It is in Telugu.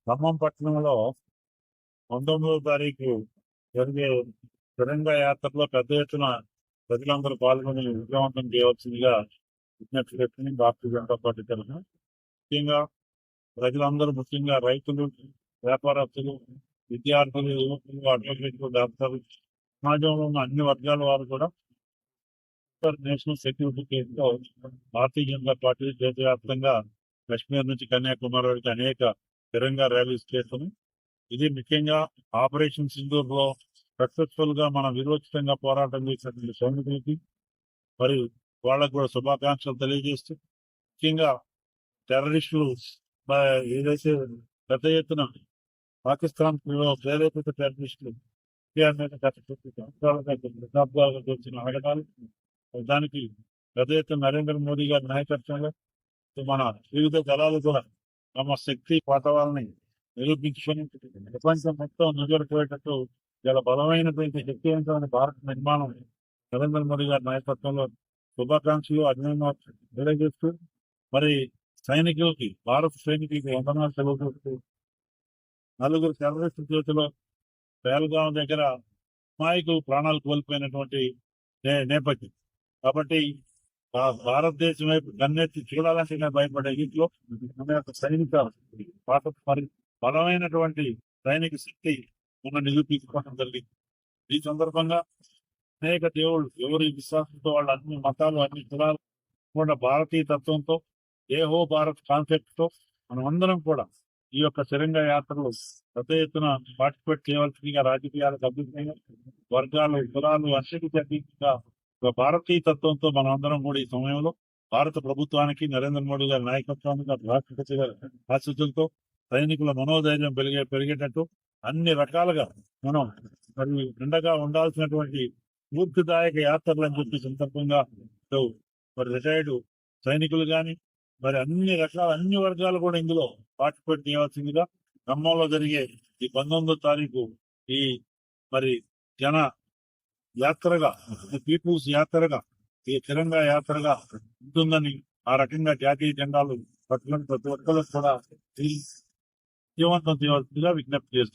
ఖమ్మం పట్టణంలో 19వ తారీఖు జరిగే తిరంగా యాత్రలో పెద్ద ఎత్తున ప్రజలందరూ పాల్గొని విజయవంతం చేయవలసిందిగా విజ్ఞప్తి చేస్తుంది భారతీయ జనతా పార్టీ తరఫున. ముఖ్యంగా ప్రజలందరూ, ముఖ్యంగా రైతులు, వ్యాపారస్తులు, విద్యార్థులు, యువకులు, అడ్వకేట్లు, డాక్టర్లు, సమాజంలో ఉన్న అన్ని వర్గాల వారు కూడా నేషనల్ సెక్యూరిటీ కేసులో భారతీయ జనతా పార్టీ దేశవ్యాప్తంగా కశ్మీర్ నుంచి కన్యాకుమారి వరకు అనేక తిరంగా ర్యాలీస్ చేస్తున్నాం. ఇది ముఖ్యంగా ఆపరేషన్ సింధూర్ లో సక్సెస్ఫుల్ గా మన విరోచితంగా పోరాటం చేసినటువంటి సైనికులకి మరి వాళ్ళకు కూడా శుభాకాంక్షలు తెలియజేస్తూ, ముఖ్యంగా టెర్రరిస్టులు ఏదైతే పెద్ద ఎత్తున పాకిస్తాన్ ప్రేరేపిత టెర్రరిస్టులు ఇండియా మీద దశాబ్దాలుగా వచ్చిన అడగాలి, దానికి పెద్ద ఎత్తున నరేంద్ర మోదీ గారి నాయకత్వంలో మన వివిధ దళాలు కూడా తమ శక్తి పాఠవాలని నిరూపించుకొని ప్రపంచం మొత్తం నిలబడిపోయేటట్టు చాలా బలమైనటువంటి శక్తివంతమైన భారత నిర్మాణం నరేంద్ర మోదీ గారి నాయకత్వంలో శుభాకాంక్షలు, అభినందనలు తెలియజేస్తూ, మరి సైనికులకి, భారత సైనికులకి వందనాలు తెలియజేస్తూ, నలుగురు టెర్రరిస్టు చేతిలో పేల్గాం దగ్గర అమాయకులు ప్రాణాలు కోల్పోయినటువంటి నేపథ్యం కాబట్టి భారతదేశం వైపు గన్నెత్తి చూడాలంటే భయపడే రీతిలో మన యొక్క సైనిక బలమైనటువంటి సైనిక శక్తి మన నిరూపించుకోవడం జరిగింది. ఈ సందర్భంగా అనేక దేవుళ్ళు, ఎవరి విశ్వాసంతో వాళ్ళ అన్ని మతాలు, అన్ని కులాలు కూడా భారతీయ తత్వంతో, ఏహో భారత్ కాన్సెప్ట్ తో మనం అందరం కూడా ఈ యొక్క తిరంగా యాత్రలో పెద్ద ఎత్తున పార్టిసిపేట్ చేయవలసిందిగా రాజకీయాలకు అభిప్రాయం, వర్గాలు, కులాలు అన్నిటికీ అతీతంగా భారతీయ తత్వంతో మనం అందరం కూడా ఈ సమయంలో భారత ప్రభుత్వానికి, నరేంద్ర మోడీ గారి నాయకత్వానికి, రాష్ట్రపతి గారి ఆశీస్సులతో సైనికుల మనోధైర్యం పెరిగేటట్టు అన్ని రకాలుగా మనం మరి నిండగా ఉండాల్సినటువంటి స్ఫూర్తిదాయక యాత్రలు అని చెప్పి సందర్భంగా మరి రిటైర్డ్ సైనికులు కానీ మరి అన్ని వర్గాలు కూడా ఇందులో పార్టిసిపేట్ చేయవలసిందిగా ఖమ్మంలో జరిగే ఈ 19వ తారీఖు ఈ మరి జన యాత్రగా, పీపుల్స్ యాత్రగా, ఈ తిరంగా యాత్రగా ఉంటుందని, ఆ రకంగా జాతీయ జెండాలు పట్టుకుని ప్రతి ఒక్కరు కూడా విజయవంతం చేయవలసిందిగా విజ్ఞప్తి చేస్తుంది.